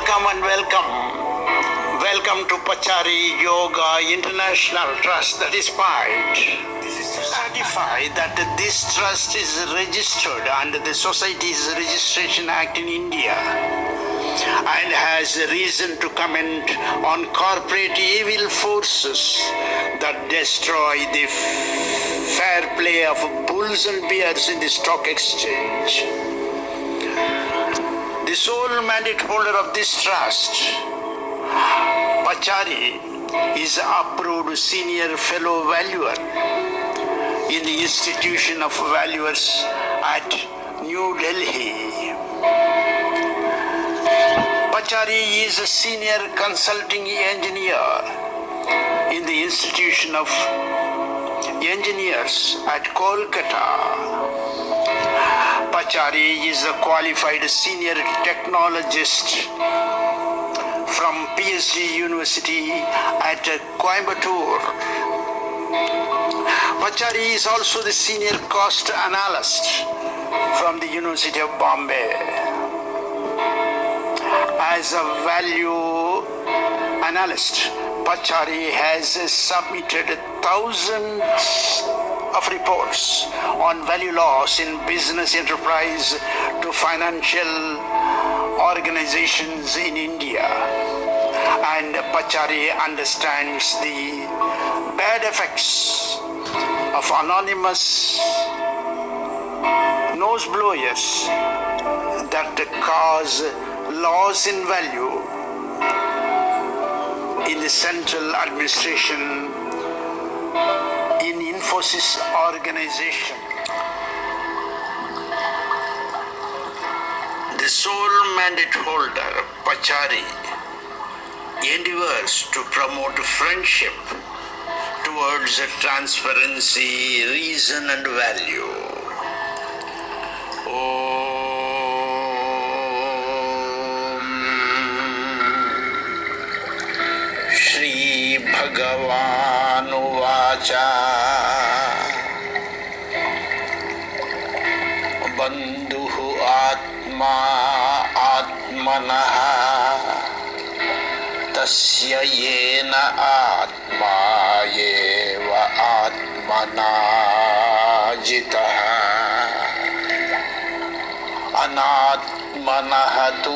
Welcome and welcome. Welcome to Pachari Yoga International Trust, that is I.N.F.O.S.Y. This is to certify that this trust is registered under the Societies Registration Act in India and has reason to comment on corporate evil forces that destroy the fair play of bulls and bears in the stock exchange. The sole mandate holder of this trust, Pachari, is approved senior fellow valuer in the Institution of Valuers at New Delhi. Pachari is a senior consulting engineer in the Institution of Engineers at Kolkata. Pachari is a qualified senior technologist from PhD University at Coimbatore. Pachari is also the senior cost analyst from the University of Bombay. As a value analyst, Pachari has submitted thousands of reports on value loss in business enterprise to financial organizations in India. And Pachari understands the bad effects of anonymous nose blowers that cause loss in value in the central administration in INFOSYS organization. The sole mandate holder, Pachari, endeavors to promote friendship towards transparency, reason and value. Shri Bhagavan Vacha Bandhuhu Atma Atmanaha Tasya Yena Atma Yeva Atmana Jitaha Anatmanahatu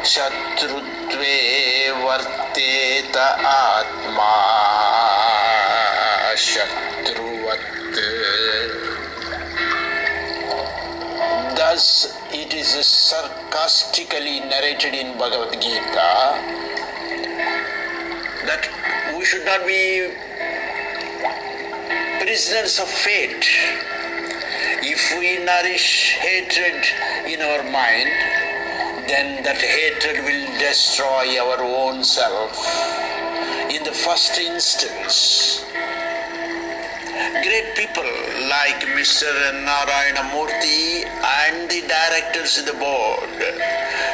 Shatrutve Varteta Atma Shatruvat. Thus, it is sarcastically narrated in Bhagavadgita that we should not be prisoners of fate. If we nourish hatred in our mind, then that hatred will destroy our own self. In the first instance, great people like Mr. Narayana Murthy and the directors of the board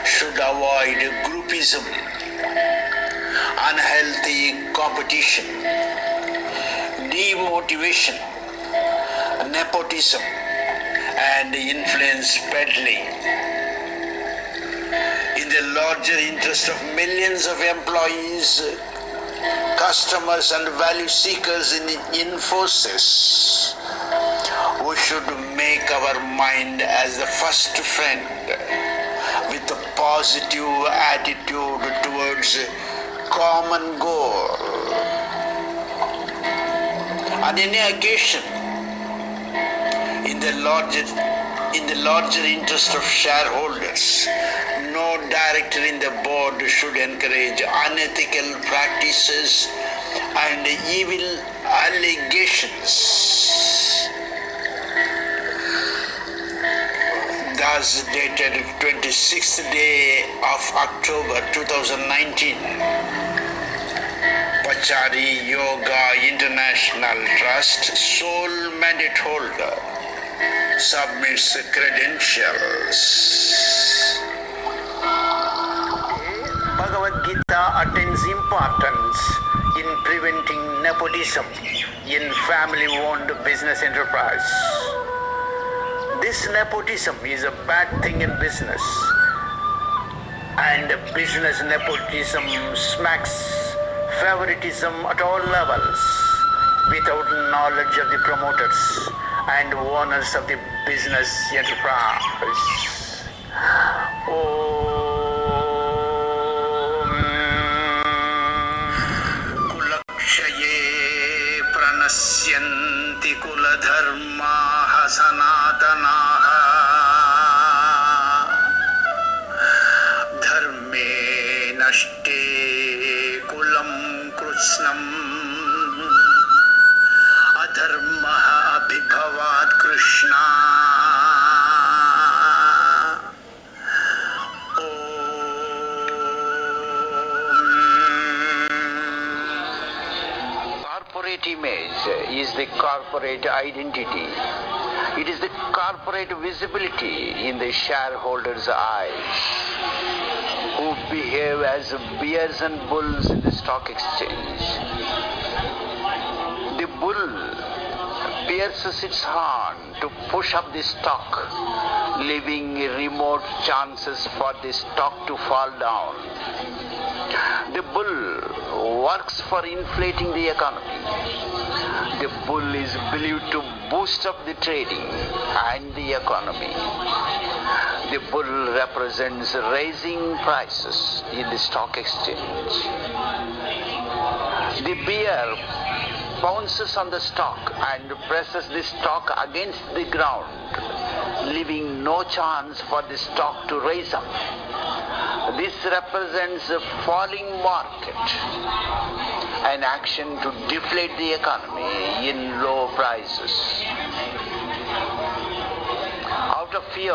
should avoid groupism, unhealthy competition, demotivation, nepotism, and influence peddling. In the larger interest of millions of employees, customers and value seekers in INFOSYS, we should make our mind as the first friend with a positive attitude towards common goal. On any occasion, in the larger interest of shareholders, no director in the board should encourage unethical practices and evil allegations. Thus dated 26th day of October 2019, Pachari Yoga International Trust sole mandate holder submits credentials. Bhagavadgita attains importance in preventing nepotism in family-owned business enterprise. This nepotism is a bad thing in business and business nepotism smacks favoritism at all levels without knowledge of the promoters and owners of the business enterprise. Kulakshaye pranasyanti kuladharmaha sanatanaha dharme nashte kulam krushnam adharmaha abhibhavat krishna. Corporate image is the corporate identity. It is the corporate visibility in the shareholders' eyes, who behave as bears and bulls in the stock exchange. The bull pierces its horn to push up the stock, leaving remote chances for the stock to fall down. The bull works for inflating the economy. The bull is believed to boost up the trading and the economy. The bull represents raising prices in the stock exchange. The bear bounces on the stock and presses the stock against the ground, leaving no chance for the stock to raise up. This represents a falling market, an action to deflate the economy in low prices. Out of fear,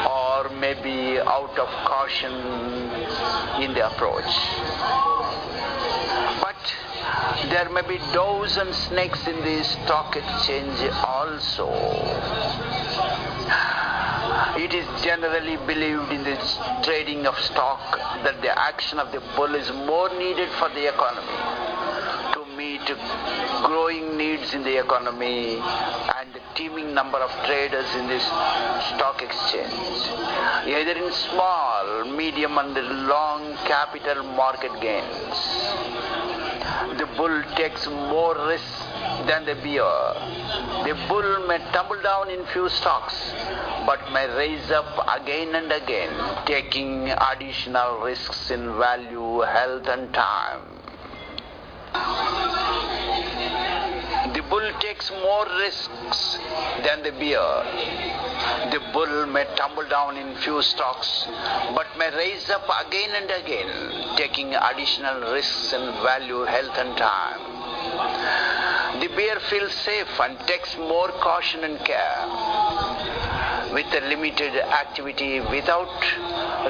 or maybe out of caution in the approach. But there may be doves and snakes in the stock exchange also. It is generally believed in the trading of stock that the action of the bull is more needed for the economy to meet growing needs in the economy and the teeming number of traders in this stock exchange, either in small, medium and long capital market gains. The bull takes more risks than the bear. The bull may tumble down in few stocks, but may rise up again and again, taking additional risks in value, health and time. The bull takes more risks than the bear. The bull may tumble down in few stocks, but may rise up again and again, taking additional risks in value, health and time. The bear feels safe and takes more caution and care, with a limited activity without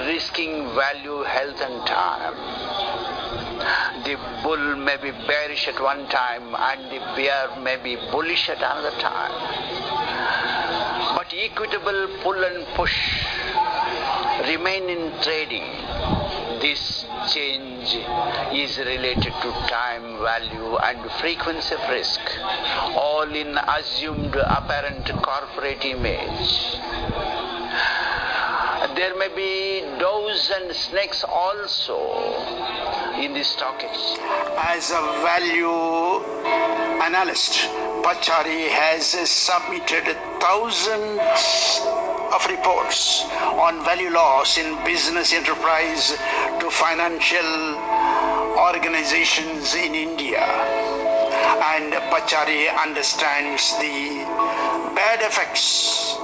risking value, health and time. The bull may be bearish at one time and the bear may be bullish at another time. But equitable pull and push remain in trading. This change is related to time, value and frequency of risk, all in assumed apparent corporate image. There may be doves and snakes also in the stock exchange. As a value analyst, Pachari has submitted thousands of reports on value loss in business enterprise to financial organizations in India. And Pachari understands the bad effects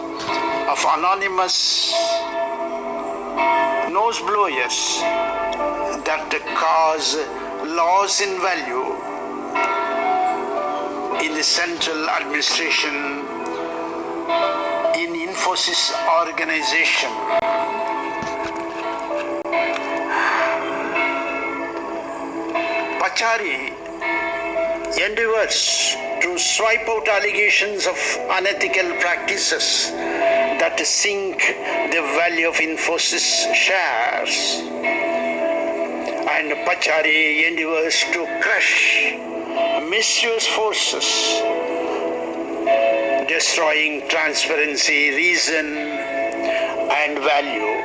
of anonymous nose blowers that cause loss in value in the central administration in INFOSYS organization. Pachari endeavors to swipe out allegations of unethical practices that sink the value of INFOSYS shares. And Pachari endeavors to crush mischievous forces, destroying transparency, reason and value.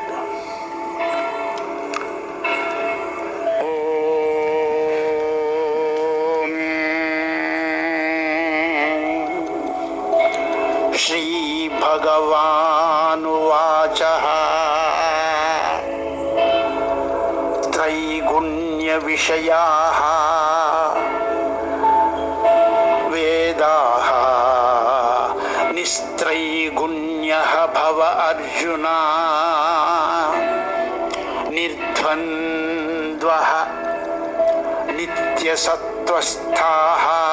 Shri Bhagavan Vachaha Traigunya Vishayaha Vedaha Nistraigunyaha Bhava Arjuna Nirdvandvaha Nitya Sattvasthaha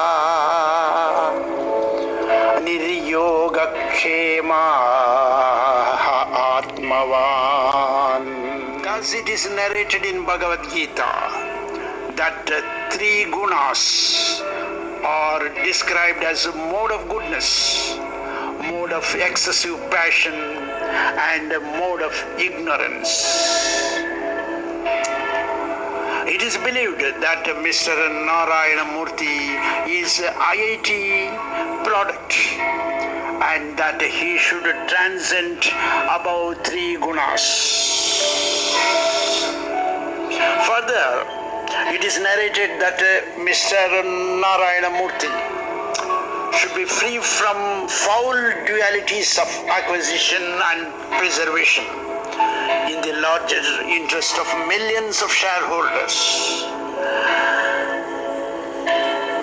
Niryogakshema Atmavan. Thus it is narrated in Bhagavadgita that three gunas are described as a mode of goodness, mode of excessive passion, and a mode of ignorance. It is believed that Mr. Narayana Murthy is IIT product and that he should transcend above three gunas. Further, it is narrated that Mr. Narayana Murthy should be free from foul dualities of acquisition and preservation in the larger interest of millions of shareholders.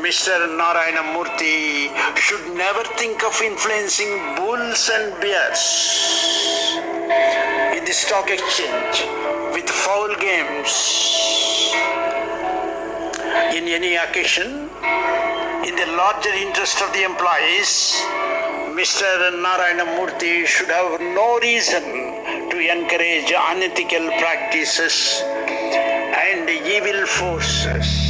Mr. Narayana Murthy should never think of influencing bulls and bears in the stock exchange with foul games. In any occasion, in the larger interest of the employees, Mr. Narayana Murthy should have no reason to encourage unethical practices and evil forces.